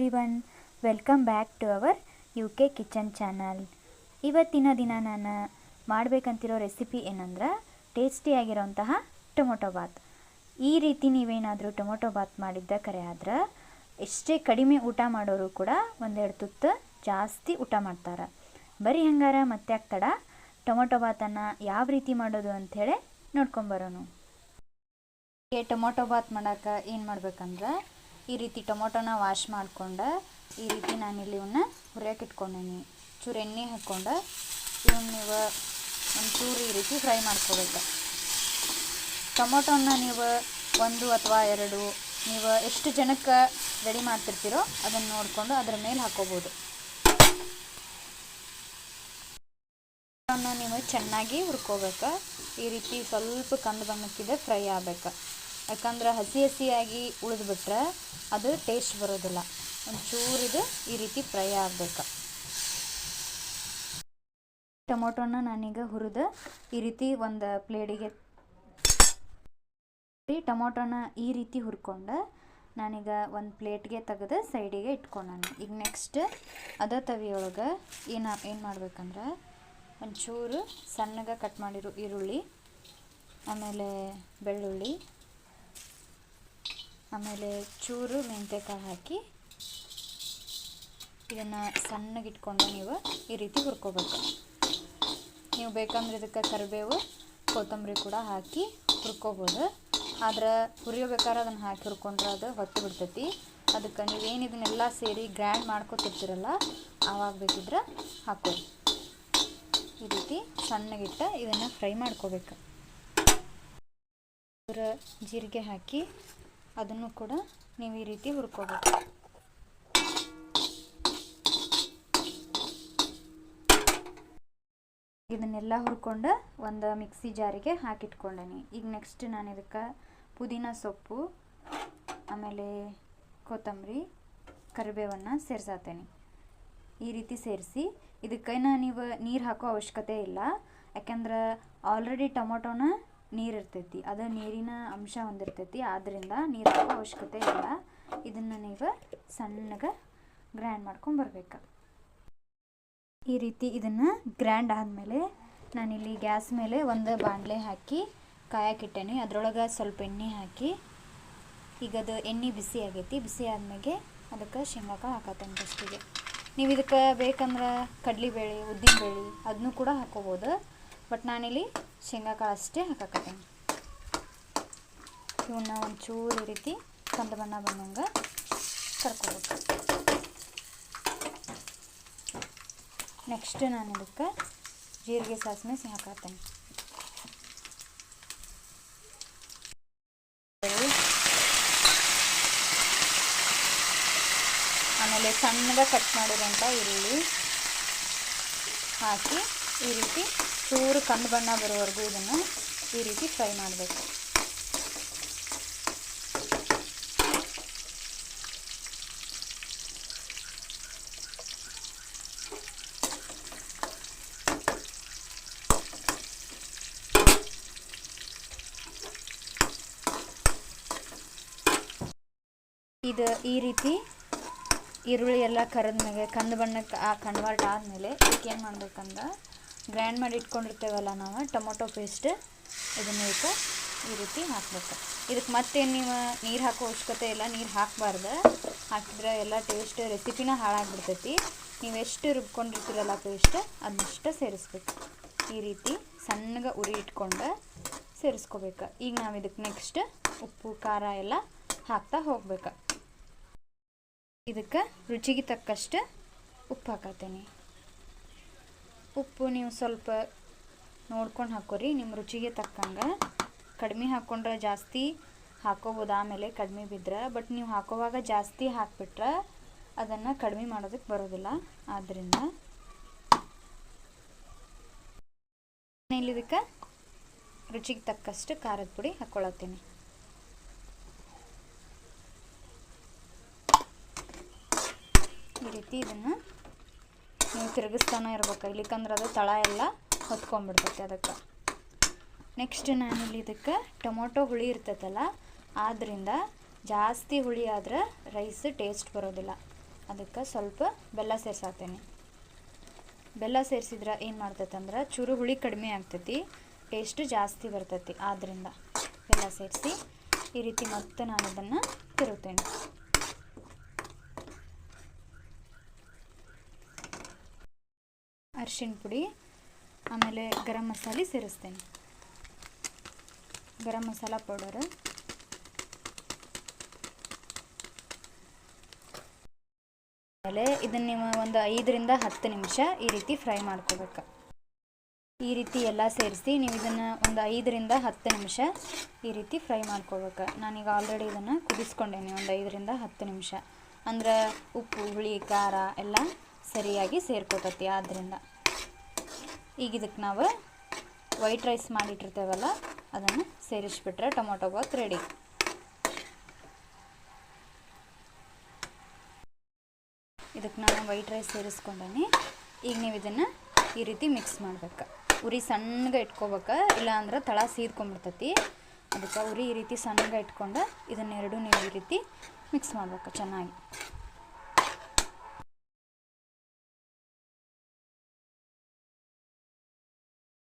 Everyone, welcome back to our UK kitchen channel. ಇವತ್ತಿನ ದಿನ ನಾನು ಮಾಡಬೇಕಂತಿರೋ ರೆಸಿಪಿ ಏನಂದ್ರೆ ಟೇಸ್ಟಿಯಾಗಿರೋಂತಹ ಟೊಮೊಟೊ ಬಾತ್. ಈ ರೀತಿ ನೀವೇನಾದರೂ ಟೊಮೊಟೊ ಬಾತ್ ಮಾಡಿದ್ದ ಕರೆ ಆದ್ರೆ ಎಷ್ಟೇ ಕಡಿಮೆ ಊಟ ಮಾಡೋರು ಕೂಡ ಒಂದೆರಡು ತುತ್ತು ಜಾಸ್ತಿ ಊಟ ಮಾಡ್ತಾರೆ. ಬರೀ ಹಂಗಾರ ಮತ್ತೆ ತಡ ಟೊಮೊಟೊ ಬಾತನ್ನು ಯಾವ ರೀತಿ ಮಾಡೋದು ಅಂಥೇಳಿ ನೋಡ್ಕೊಂಬರೋಣ. ಟೊಮೊಟೊ ಬಾತ್ ಮಾಡೋಕೆ ಏನು ಮಾಡ್ಬೇಕಂದ್ರೆ ಈ ರೀತಿ ಟೊಮೊಟೊನ ವಾಶ್ ಮಾಡ್ಕೊಂಡು ಈ ರೀತಿ ನಾನಿಲ್ಲಿ ಇವನ್ನ ಹುರಿಯೋಕೆ ಇಟ್ಕೊಂಡೀನಿ. ಚೂರು ಎಣ್ಣೆ ಹಾಕ್ಕೊಂಡು ಇವನ್ನ ನೀವು ಒಂಚೂರು ಈ ರೀತಿ ಫ್ರೈ ಮಾಡ್ಕೋಬೇಕು. ಟೊಮೊಟೊನ ನೀವು ಒಂದು ಅಥವಾ ಎರಡು ನೀವು ಎಷ್ಟು ಜನಕ್ಕೆ ರೆಡಿ ಮಾಡ್ತಿರ್ತೀರೋ ಅದನ್ನು ನೋಡಿಕೊಂಡು ಅದರ ಮೇಲೆ ಹಾಕೋಬೋದು. ನೀವು ಚೆನ್ನಾಗಿ ಹುರ್ಕೋಬೇಕು. ಈ ರೀತಿ ಸ್ವಲ್ಪ ಕಂದು ಬಣ್ಣಕ್ಕಿದೆ ಫ್ರೈ ಆಗಬೇಕು. ಯಾಕಂದ್ರೆ ಹಸಿ ಹಸಿಯಾಗಿ ಉಳಿದ್ಬಿಟ್ರೆ ಅದು ಟೇಸ್ಟ್ ಬರೋದಿಲ್ಲ. ಒಂಚೂರಿದು ಈ ರೀತಿ ಫ್ರೈ ಆಗಬೇಕು. ಟೊಮೊಟೊನ ನಾನೀಗ ಹುರಿದು ಈ ರೀತಿ ಒಂದು ಪ್ಲೇಟಿಗೆ ಟೊಮೊಟೊನ ಈ ರೀತಿ ಹುರ್ಕೊಂಡು ನಾನೀಗ ಒಂದು ಪ್ಲೇಟ್ಗೆ ತೆಗೆದು ಸೈಡಿಗೆ ಇಟ್ಕೊಂಡಾನೆ. ಈಗ ನೆಕ್ಸ್ಟ್ ಅದೇ ತವಿಯೊಳಗೆ ಏನು ಮಾಡ್ಬೇಕಂದ್ರೆ ಒಂಚೂರು ಸಣ್ಣಗೆ ಕಟ್ ಮಾಡಿರೋ ಈರುಳ್ಳಿ, ಆಮೇಲೆ ಬೆಳ್ಳುಳ್ಳಿ, ಆಮೇಲೆ ಚೂರು ಮೆಂತ್ಯಕಾಳು ಹಾಕಿ ಇದನ್ನು ಸಣ್ಣಗೆ ಇಟ್ಕೊಂಡು ನೀವು ಈ ರೀತಿ ಹುರ್ಕೋಬೇಕು. ನೀವು ಬೇಕಂದ್ರೆ ಇದಕ್ಕೆ ಕರಿಬೇವು, ಕೊತ್ತಂಬರಿ ಕೂಡ ಹಾಕಿ ಹುರ್ಕೋಬೋದು. ಆದ್ರೆ ಹುರಿಯೋಬೇಕಾದ್ರೆ ಅದನ್ನು ಹಾಕಿ ಹುರ್ಕೊಂಡ್ರೆ ಅದು ಹೊತ್ತು ಬಿಡ್ತೈತಿ. ಅದಕ್ಕೆ ನೀವೇನು ಇದನ್ನೆಲ್ಲ ಸೇರಿ ಗ್ರ್ಯಾಂಡ್ ಮಾಡ್ಕೊತಿರ್ತೀರಲ್ಲ ಆವಾಗ ಬೇಕಿದ್ರೆ ಹಾಕೋರಿ. ಈ ರೀತಿ ಸಣ್ಣಗಿಟ್ಟು ಇದನ್ನು ಫ್ರೈ ಮಾಡ್ಕೋಬೇಕು. ಜೀರಿಗೆ ಹಾಕಿ ಅದನ್ನು ಕೂಡ ನೀವು ಈ ರೀತಿ ಹುರ್ಕೋಬೇಕು. ಇದನ್ನೆಲ್ಲ ಹುರ್ಕೊಂಡು ಒಂದು ಮಿಕ್ಸಿ ಜಾರಿಗೆ ಹಾಕಿಟ್ಕೊಂಡೇನಿ. ಈಗ ನೆಕ್ಸ್ಟ್ ನಾನು ಇದಕ್ಕೆ ಪುದೀನ ಸೊಪ್ಪು, ಆಮೇಲೆ ಕೊತ್ತಂಬರಿ, ಕರಿಬೇವನ್ನು ಸೇರಿಸಾತೇನೆ. ಈ ರೀತಿ ಸೇರಿಸಿ ಇದಕ್ಕೇನ ನೀವು ನೀರು ಹಾಕೋ ಅವಶ್ಯಕತೆ ಇಲ್ಲ. ಯಾಕೆಂದ್ರೆ ಆಲ್ರೆಡಿ ಟೊಮೊಟೊನ ನೀರು ಇರ್ತೈತಿ, ಅದು ನೀರಿನ ಅಂಶ ಹೊಂದಿರ್ತೈತಿ. ಆದ್ದರಿಂದ ನೀರು ಹಾಕೋ ಅವಶ್ಯಕತೆ ಇಲ್ಲ. ಇದನ್ನು ನೀವು ಸಣ್ಣಗೆ ಗ್ರ್ಯಾಂಡ್ ಮಾಡ್ಕೊಂಬರ್ಬೇಕು. ಈ ರೀತಿ ಇದನ್ನು ಗ್ರ್ಯಾಂಡ್ ಆದಮೇಲೆ ನಾನಿಲ್ಲಿ ಗ್ಯಾಸ್ ಮೇಲೆ ಒಂದು ಬಾಣಲೆ ಹಾಕಿ ಕಾಯಕ್ಕಿಟ್ಟೇನಿ. ಅದರೊಳಗೆ ಸ್ವಲ್ಪ ಎಣ್ಣೆ ಹಾಕಿ ಈಗ ಅದು ಎಣ್ಣೆ ಬಿಸಿ ಆಗೈತಿ. ಬಿಸಿ ಆದಮೇಲೆ ಅದಕ್ಕೆ ಶೇಂಗಾಕಾಳು ಹಾಕತ್ತೇನೆ ಫಸ್ಟಿಗೆ. ನೀವು ಇದಕ್ಕೆ ಬೇಕಂದ್ರೆ ಕಡಲೆಬೇಳೆ, ಉದ್ದಿನಬೇಳೆ ಅದನ್ನೂ ಕೂಡ ಹಾಕೋಬೋದು. ಬಟ್ ನಾನಿಲ್ಲಿ ಶೇಂಗಾಕಾಳು ಅಷ್ಟೇ ಹಾಕತ್ತೇನೆ. ಇವನ್ನ ಒಂಚೂರು ಈ ರೀತಿ ಕಂದು ಬಣ್ಣ ಬಂದಂಗೆ ಕರ್ಕೋಬೇಕು. ನೆಕ್ಸ್ಟ್ ನಾನು ಇದಕ್ಕೆ ಜೀರಿಗೆ, ಸಾಸಿವೆ ಹಾಕತ್ತೇನೆ. ಆಮೇಲೆ ಸಣ್ಣಗೆ ಕಟ್ ಮಾಡಿರೋಂಥ ಈರುಳ್ಳಿ ಹಾಕಿ ಈ ರೀತಿ ಚೂರು ಕಂದು ಬಣ್ಣ ಬರೋವರೆಗೂ ಇದನ್ನು ಈ ರೀತಿ ಫ್ರೈ ಮಾಡಬೇಕು. ಇದು ಈ ರೀತಿ ಈರುಳ್ಳಿ ಎಲ್ಲ ಕರಿದ್ಮೇಲೆ ಕಂದು ಬಣ್ಣಕ್ಕೆ ಕನ್ವರ್ಟ್ ಆದಮೇಲೆ ಇದಕ್ಕೆ ಏನು ಮಾಡ್ಬೇಕಂದ್ರೆ ಗ್ರ್ಯಾಂಡ್ ಮಾಡಿ ಇಟ್ಕೊಂಡಿರ್ತೇವಲ್ಲ ನಾವು ಟೊಮೊಟೊ ಪೇಸ್ಟ್, ಇದನ್ನು ಇದಕ್ಕೆ ಈ ರೀತಿ ಹಾಕಬೇಕು. ಇದಕ್ಕೆ ಮತ್ತೇನು ನೀವು ನೀರು ಹಾಕೋ ಅವಶ್ಯಕತೆ ಇಲ್ಲ. ನೀರು ಹಾಕಬಾರ್ದು. ಹಾಕಿದ್ರೆ ಎಲ್ಲ ಟೇಸ್ಟ್ ರೆಸಿಪಿನ ಹಾಳಾಗ್ಬಿಡ್ತೈತಿ. ನೀವು ಎಷ್ಟು ರುಬ್ಕೊಂಡಿರ್ತೀರಲ್ಲ ಪೇಸ್ಟ್ ಅದನ್ನಷ್ಟು ಸೇರಿಸ್ಬೇಕು. ಈ ರೀತಿ ಸಣ್ಣಗೆ ಉರಿ ಇಟ್ಕೊಂಡು ಸೇರಿಸ್ಕೋಬೇಕು. ಈಗ ನಾವು ಇದಕ್ಕೆ ನೆಕ್ಸ್ಟ್ ಉಪ್ಪು, ಖಾರ ಎಲ್ಲ ಹಾಕ್ತಾ ಹೋಗ್ಬೇಕು. ಇದಕ್ಕೆ ರುಚಿಗೆ ತಕ್ಕಷ್ಟು ಉಪ್ಪು ಹಾಕತ್ತೇನೆ. ಉಪ್ಪು ನೀವು ಸ್ವಲ್ಪ ನೋಡ್ಕೊಂಡು ಹಾಕೋರಿ, ನಿಮ್ಮ ರುಚಿಗೆ ತಕ್ಕಂಗೆ. ಕಡಿಮೆ ಹಾಕ್ಕೊಂಡ್ರೆ ಜಾಸ್ತಿ ಹಾಕೋಬೋದು, ಆಮೇಲೆ ಕಡಿಮೆ ಬಿದ್ದರೆ. ಬಟ್ ನೀವು ಹಾಕೋವಾಗ ಜಾಸ್ತಿ ಹಾಕಿಬಿಟ್ರೆ ಅದನ್ನು ಕಡಿಮೆ ಮಾಡೋದಕ್ಕೆ ಬರೋದಿಲ್ಲ. ಆದ್ದರಿಂದ ಇಲ್ಲಿ ಇದಕ್ಕೆ ರುಚಿಗೆ ತಕ್ಕಷ್ಟು ಖಾರದ ಪುಡಿ ಹಾಕ್ಕೊಳತ್ತೀನಿ. ಈ ರೀತಿ ಇದನ್ನು ನೀವು ತಿರುಗಿಸ್ತಾನೆ ಇರ್ಬೇಕು, ಇಲ್ಲಿಕಂದ್ರೆ ಅದು ತಳ ಎಲ್ಲ ಹೊತ್ಕೊಂಡ್ಬಿಡ್ತೈತೆ. ಅದಕ್ಕೆ ನೆಕ್ಸ್ಟ್ ನಾನಿಲ್ಲಿ ಇದಕ್ಕೆ ಟೊಮೊಟೊ ಹುಳಿ ಇರ್ತೈತಲ್ಲ, ಆದ್ದರಿಂದ ಜಾಸ್ತಿ ಹುಳಿ ಆದರೆ ರೈಸ್ ಟೇಸ್ಟ್ ಬರೋದಿಲ್ಲ. ಅದಕ್ಕೆ ಸ್ವಲ್ಪ ಬೆಲ್ಲ ಸೇರ್ಸಾತೀನಿ. ಬೆಲ್ಲ ಸೇರಿಸಿದ್ರೆ ಏನು ಮಾಡ್ತೈತೆ ಅಂದ್ರೆ ಚೂರು ಹುಳಿ ಕಡಿಮೆ ಆಗ್ತೈತಿ, ಟೇಸ್ಟ್ ಜಾಸ್ತಿ ಬರ್ತೈತಿ. ಆದ್ದರಿಂದ ಬೆಲ್ಲ ಸೇರಿಸಿ ಈ ರೀತಿ ಮತ್ತೆ ನಾನು ಅದನ್ನು ತಿರುಗ್ತೇನೆ. ಅರಿಶಿಣ ಪುಡಿ ಆಮೇಲೆ ಗರಂ ಮಸಾಲೆ ಸೇರಿಸ್ತೇನೆ. ಗರಂ ಮಸಾಲ ಪೌಡರ್, ಆಮೇಲೆ ಇದನ್ನು ನೀವು ಒಂದು 5 ರಿಂದ 10 ನಿಮಿಷ ಈ ರೀತಿ ಫ್ರೈ ಮಾಡ್ಕೋಬೇಕು. ಈ ರೀತಿ ಎಲ್ಲ ಸೇರಿಸಿ ನೀವು ಇದನ್ನು ಒಂದು 5 ರಿಂದ 10 ನಿಮಿಷ ಈ ರೀತಿ ಫ್ರೈ ಮಾಡ್ಕೋಬೇಕು. ನಾನೀಗ ಆಲ್ರೆಡಿ ಇದನ್ನು ಕುದಿಸ್ಕೊಂಡೇನೆ ಒಂದು 5 ರಿಂದ 10 ನಿಮಿಷ. ಅಂದ್ರೆ ಉಪ್ಪು, ಹುಳಿ, ಖಾರ ಎಲ್ಲ ಸರಿಯಾಗಿ ಸೇರ್ಕೋತೈತಿ. ಆದ್ದರಿಂದ ಈಗ ಇದಕ್ಕೆ ನಾವು ವೈಟ್ ರೈಸ್ ಮಾಡಿಟ್ಟಿರ್ತೇವಲ್ಲ ಅದನ್ನು ಸೇರಿಸ್ಬಿಟ್ರೆ ಟೊಮೊಟೊ ಬಾತ್ ರೆಡಿ. ಇದಕ್ಕೆ ನಾನು ವೈಟ್ ರೈಸ್ ಸೇರಿಸ್ಕೊಂಡೇನೆ. ಈಗ ನೀವು ಇದನ್ನು ಈ ರೀತಿ ಮಿಕ್ಸ್ ಮಾಡ್ಬೇಕು. ಉರಿ ಸಣ್ಣಗೆ ಇಟ್ಕೋಬೇಕು, ಇಲ್ಲ ಅಂದ್ರೆ ತಳ ಸೀದ್ಕೊಂಡ್ಬಿಡ್ತೈತಿ. ಅದಕ್ಕೆ ಉರಿ ಈ ರೀತಿ ಸಣ್ಣಗೆ ಇಟ್ಕೊಂಡು ಇದನ್ನೆರಡು ನೀವು ಈ ರೀತಿ ಮಿಕ್ಸ್ ಮಾಡ್ಬೇಕು ಚೆನ್ನಾಗಿ.